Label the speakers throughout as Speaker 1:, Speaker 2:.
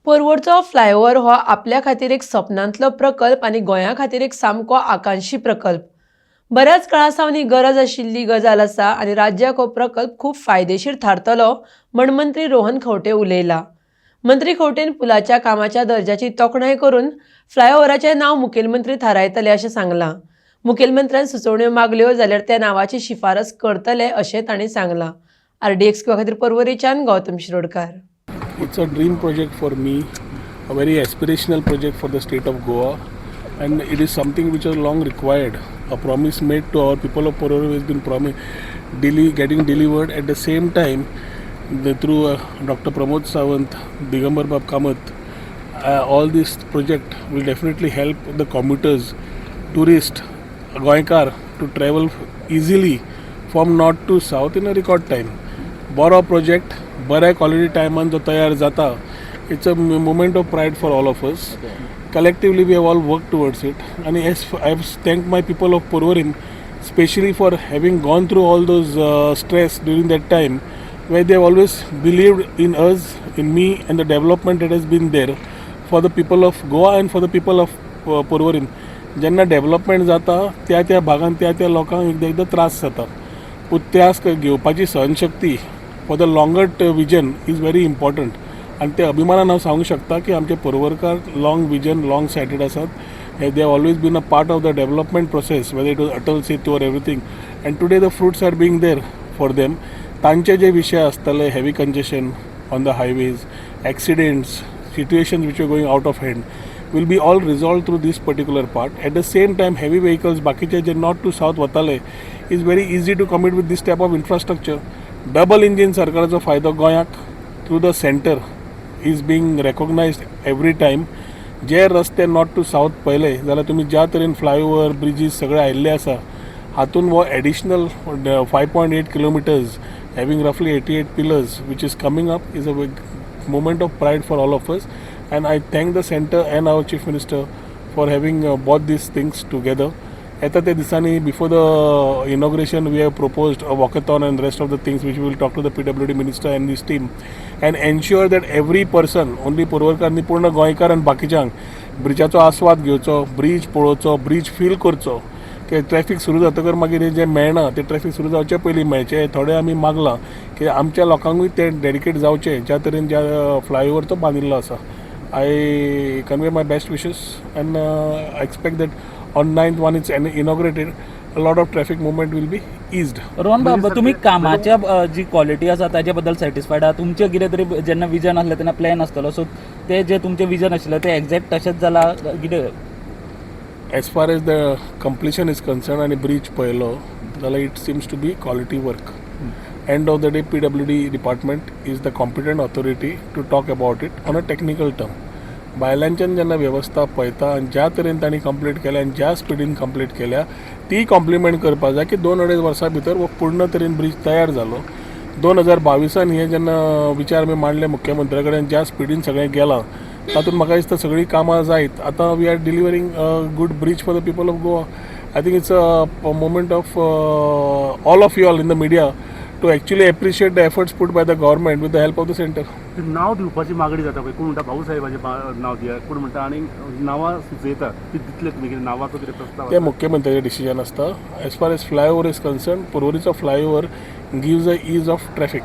Speaker 1: पोरवोरचो flyover हो आपल्या खातीर एक सपनांतलो प्रकल्प आनी गोंया खातीर एक सामको आकांक्षी प्रकल्प. बऱ्याच काळा सावनी गरज आशिल्ली गजाल आसा आनी राज्याक हो प्रकल्प खूब फायदेशीर थारतलो म्हण मंत्री रोहन खंवटे उलयला. मंत्री खंवटेन पुलाच्या कामाच्या दर्जाची तोखणाय करून फ्लायओव्हराचें नांव मुखेलमंत्री थारायतले अशें सांगलां. मुखेलमंत्र्यान सुचोवण्यो मागल्यो जाल्यार त्या नांवाची शिफारस करतले अशें तांणी सांगलां. RDXGOA खातीर पर्वरीच्यान Gautam Shirodkar.
Speaker 2: It's a dream project for me, a very aspirational project for the state of Goa, and it is something which was long required. A promise made to our people of Porvorim has been getting delivered. At the same time, through Dr. Pramod Sawant, Digambar Bab Kamath, all this project will definitely help the commuters, tourists, Goinkar to travel easily from north to south in a record time. Boro project, बऱ्या quality टायमान जो तयार जाता, it's a moment of pride for all of us. Collectively we have all work towards it, आणि I have thank my people of Porvorim specially for having gone through all those stress during that time, where they have always believed in us, in me, and the development that has been there for the people of Goa and for the people of Porvorim. जेन्ना development जाता त्या भागांत त्या लोकांक एकदा त्रास जाता, पूण त्यास घेवपाची सहनशक्ती for the longer vision is very important. आणि ते अभिमानान हांव सांगूंक शकता की आमचे पोरवोरकार लॉंग विजन, लॉंग सायटेड आसात. They have always been a part of the development process, whether it was Atal Setu or everything, and today the fruits are being there for them. तांचे जे विशय आसतले, heavy congestion on the highways, accidents, situations which are going out of hand, will be all resolved through this particular part. At the same time, heavy vehicles बाकीचे जे north to south वताले is very easy to commit with this type of infrastructure. Double engine सरकाराचो फायदो गोंयाक through the center is being recognized every time. जे रस्ते north to south पळयले जाल्यार तुमी ज्या तरेन फ्लायओव्हर, ब्रिजीस सगळे आयिल्ले आसा, हातून वो additional 5.8 kilometers having roughly 88 pillars which is coming up is a big moment of pride for all of us. And I thank the center and our chief minister for having brought these things together. At the disani before the inauguration, we have proposed a walkathon and rest of the things which we will talk to the PWD minister and his team and ensure that every person, only Porvorimkarni पूर्ण गोंयकार आणि बाकीच्यांक ब्रिजाचो आस्वाद घेवचो, bridge पळोवचो, bridge feel करचो. की traffic सुरू जातकर मागीर जे मेळना ते ट्रॅफिक सुरू जावचे पयलीं मेळचे. थोडे आमी मागलां की आमच्या लोकांकूय ते डेडिकेट जावचे ज्या तरेन ज्या फ्लायओव्हर तो बांदिल्लो आसा. I convey my best wishes and I expect that on 9th when it's inaugurated, a lot of traffic movement will be eased.
Speaker 3: Rohan बाबा, तुम्ही कामाच्या जी क्वालिटी आसा ताजे बद्दल सॅटिस्फायड आहात? तुमचे कितें तरी जेन्ना विजन आसलें तेन्ना प्लॅन आसतलो, सो ते जे तुमचे विजन आशिल्लें ते एक्झॅक्ट तशेंच जाला कितें?
Speaker 2: As far as the completion is concerned and bridge पळयलो जाल्यार it seems to be quality work. End of the day, PWD department is the competent authority to talk about it on a technical term. बायलांच्यान जेन्ना वेवस्था पळयता आनी ज्या तरेन तांणी complete केल्या आनी ज्या स्पिडीन कंप्लीट केल्या ती कॉम्प्लिमेंट करपा जाय की 2-2.5 वर्सां भितर हो पूर्ण तरेन ब्रिज तयार जालो. 2022 हे जेन्ना विचार आमी मांडले मुख्यमंत्र्या कडेन, ज्या स्पिडीन सगळें गेलां तातूंत म्हाका दिसता सगळीं कामां जायत. आतां we are delivering a good bridge for the people of Goa. I think it's a moment of all of you all in the media to actually appreciate the efforts put by the government with the help of the center.
Speaker 4: नाव दिवपाची मागणी जाता पळय, कोण म्हणटा भाऊ साहेबाचें नांव दिया, कोण म्हणटा आनी नांवां सुचयता ती दितले तुमी, कितें नांवाचो कितें प्रस्ताव
Speaker 2: ते मुख्यमंत्र्याचें डिसिजन आसता. As far as flyover is concern, पोरवोरीचो flyover gives a ease of traffic.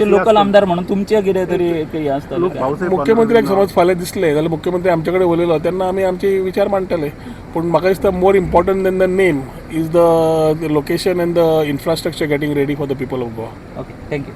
Speaker 3: Local आमदार म्हणून तुमचे कितें तरी हें आसतलें?
Speaker 2: मुख्यमंत्र्याक समज फाल्यां दिसलें जाल्यार मुख्यमंत्री आमचे कडेन उलयलो तेन्ना आमी आमचे विचार मांडटले. पूण म्हाका दिसता more important than the name is the location and the infrastructure getting ready for the people of Goa.
Speaker 3: Okay, thank you.